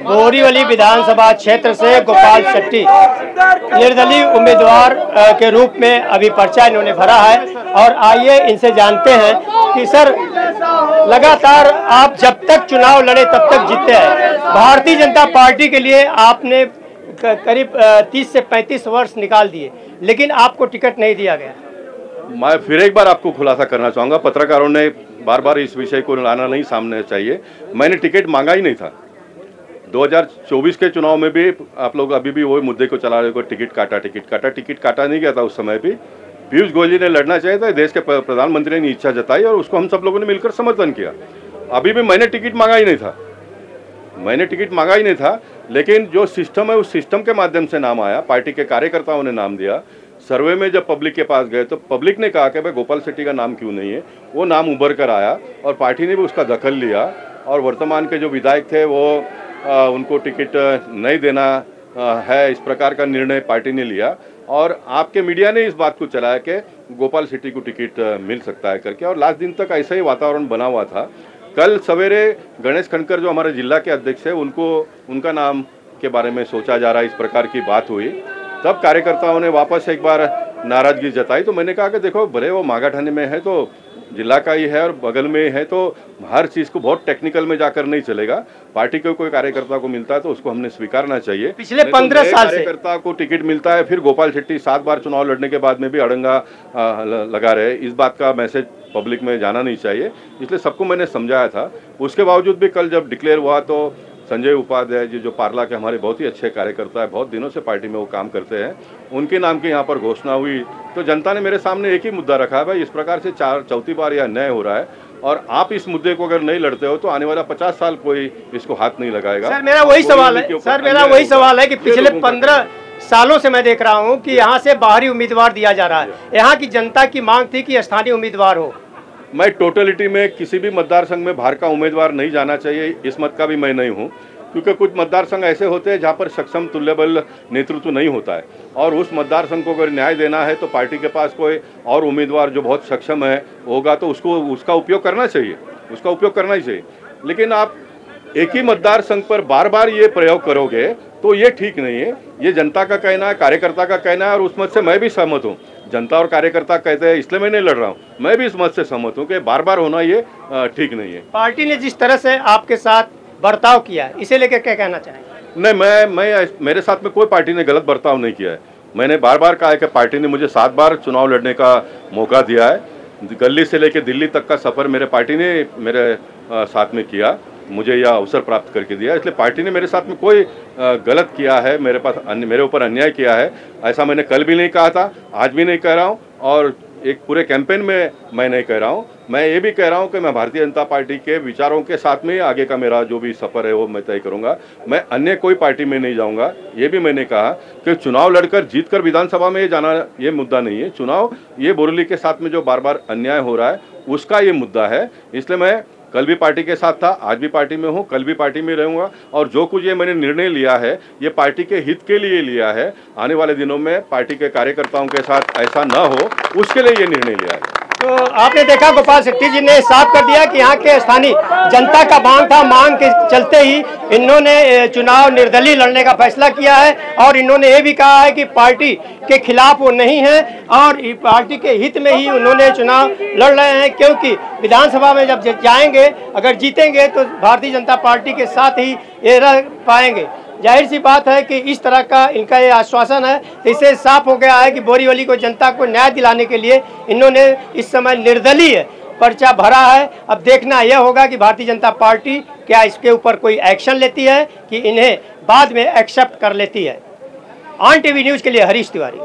बोरीवली विधानसभा क्षेत्र से गोपाल शेट्टी निर्दलीय उम्मीदवार के रूप में अभी पर्चा इन्होंने भरा है। और आइए इनसे जानते हैं कि सर, लगातार आप जब तक चुनाव लड़े तब तक जीते हैं। भारतीय जनता पार्टी के लिए आपने करीब 30 से 35 वर्ष निकाल दिए, लेकिन आपको टिकट नहीं दिया गया। मैं फिर एक बार आपको खुलासा करना चाहूँगा, पत्रकारों ने बार बार इस विषय को लाना नहीं सामने चाहिए। मैंने टिकट मांगा ही नहीं था। 2024 के चुनाव में भी आप लोग अभी भी वही मुद्दे को चला रहे हो, टिकट काटा नहीं गया था उस समय भी। पीयूष गोयल जी ने लड़ना चाहिए था, देश के प्रधानमंत्री ने इच्छा जताई और उसको हम सब लोगों ने मिलकर समर्थन किया। अभी भी मैंने टिकट मांगा ही नहीं था, लेकिन जो सिस्टम है उस सिस्टम के माध्यम से नाम आया। पार्टी के कार्यकर्ताओं ने नाम दिया। सर्वे में जब पब्लिक के पास गए तो पब्लिक ने कहा कि भाई गोपाल शेट्टी का नाम क्यों नहीं है। वो नाम उभर कर आया और पार्टी ने भी उसका दखल लिया और वर्तमान के जो विधायक थे वो उनको टिकट नहीं देना है, इस प्रकार का निर्णय पार्टी ने लिया। और आपके मीडिया ने इस बात को चलाया कि गोपाल शेट्टी को टिकट मिल सकता है करके, और लास्ट दिन तक ऐसा ही वातावरण बना हुआ था। कल सवेरे गणेश खनकर जो हमारे जिला के अध्यक्ष है, उनका नाम के बारे में सोचा जा रहा है, इस प्रकार की बात हुई। तब कार्यकर्ताओं ने वापस एक बार नाराजगी जताई। तो मैंने कहा कि देखो, भले वो मागाठानी में है तो जिला का ही है और बगल में है, तो हर चीज़ को बहुत टेक्निकल में जाकर नहीं चलेगा। पार्टी के कोई कार्यकर्ता को मिलता है तो उसको हमने स्वीकारना चाहिए। पिछले 15 साल से कार्यकर्ता को टिकट मिलता है, फिर गोपाल शेट्टी 7 बार चुनाव लड़ने के बाद में भी अड़ंगा लगा रहे। इस बात का मैसेज पब्लिक में जाना नहीं चाहिए, इसलिए सबको मैंने समझाया था। उसके बावजूद भी कल जब डिक्लेयर हुआ तो संजय उपाध्याय जी, जो पार्ला के हमारे बहुत ही अच्छे कार्यकर्ता है, बहुत दिनों से पार्टी में वो काम करते हैं, उनके नाम की यहाँ पर घोषणा हुई। तो जनता ने मेरे सामने एक ही मुद्दा रखा है, भाई इस प्रकार से चौथी बार यह अन्याय हो रहा है और आप इस मुद्दे को अगर नहीं लड़ते हो तो आने वाला 50 साल कोई इसको हाथ नहीं लगाएगा। सर मेरा वही सवाल है कि पिछले 15 सालों से मैं देख रहा हूँ कि यहाँ से बाहरी उम्मीदवार दिया जा रहा है। यहाँ की जनता की मांग थी कि स्थानीय उम्मीदवार हो। मैं टोटलिटी में किसी भी मतदार संघ में बाहर का उम्मीदवार नहीं जाना चाहिए, इस मत का भी मैं नहीं हूं, क्योंकि कुछ मतदार संघ ऐसे होते हैं जहां पर सक्षम तुल्यबल नेतृत्व नहीं होता है और उस मतदार संघ को अगर न्याय देना है तो पार्टी के पास कोई और उम्मीदवार जो बहुत सक्षम है होगा तो उसका उपयोग करना चाहिए, ही चाहिए। लेकिन आप एक ही मतदार संघ पर बार बार ये प्रयोग करोगे तो ये ठीक नहीं है। ये जनता का कहना है, कार्यकर्ता का कहना है और उस मत से मैं भी सहमत हूँ। जनता और कार्यकर्ता कहते हैं इसलिए मैं नहीं लड़ रहा हूँ, मैं भी इस मत से सहमत हूँ कि बार बार होना ये ठीक नहीं है। पार्टी ने जिस तरह से आपके साथ बर्ताव किया इसे लेकर क्या कहना चाहेंगे? नहीं, मैं मेरे साथ में कोई पार्टी ने गलत बर्ताव नहीं किया है। मैंने बार बार कहा है कि पार्टी ने मुझे 7 बार चुनाव लड़ने का मौका दिया है। गली से लेकर दिल्ली तक का सफ़र मेरे पार्टी ने मेरे साथ में किया, मुझे यह अवसर प्राप्त करके दिया। इसलिए पार्टी ने मेरे साथ में कोई गलत किया है, मेरे ऊपर अन्याय किया है, ऐसा मैंने कल भी नहीं कहा था, आज भी नहीं कह रहा हूँ और एक पूरे कैंपेन में मैं नहीं कह रहा हूँ। मैं ये भी कह रहा हूँ कि मैं भारतीय जनता पार्टी के विचारों के साथ में आगे का मेरा जो भी सफ़र है वो मैं तय करूँगा। मैं अन्य कोई पार्टी में नहीं जाऊँगा। ये भी मैंने कहा कि चुनाव लड़कर जीतकर विधानसभा में जाना ये मुद्दा नहीं है। चुनाव ये बोरीवली के साथ में जो बार बार अन्याय हो रहा है उसका ये मुद्दा है। इसलिए मैं कल भी पार्टी के साथ था, आज भी पार्टी में हूँ, कल भी पार्टी में रहूँगा और जो कुछ ये मैंने निर्णय लिया है ये पार्टी के हित के लिए लिया है। आने वाले दिनों में पार्टी के कार्यकर्ताओं के साथ ऐसा न हो उसके लिए ये निर्णय लिया है। तो आपने देखा गोपाल शेट्टी जी ने साफ कर दिया कि यहाँ के स्थानीय जनता का मांग था, मांग के चलते ही इन्होंने चुनाव निर्दलीय लड़ने का फैसला किया है और इन्होंने ये भी कहा है कि पार्टी के खिलाफ वो नहीं है और पार्टी के हित में ही उन्होंने चुनाव लड़ रहे हैं, क्योंकि विधानसभा में जब जाएंगे अगर जीतेंगे तो भारतीय जनता पार्टी के साथ ही ये रह पाएंगे। जाहिर सी बात है कि इस तरह का इनका ये आश्वासन है, इससे साफ हो गया है कि बोरीवली को जनता को न्याय दिलाने के लिए इन्होंने इस समय निर्दलीय पर्चा भरा है। अब देखना यह होगा कि भारतीय जनता पार्टी क्या इसके ऊपर कोई एक्शन लेती है कि इन्हें बाद में एक्सेप्ट कर लेती है। ऑन टीवी न्यूज़ के लिए हरीश तिवारी।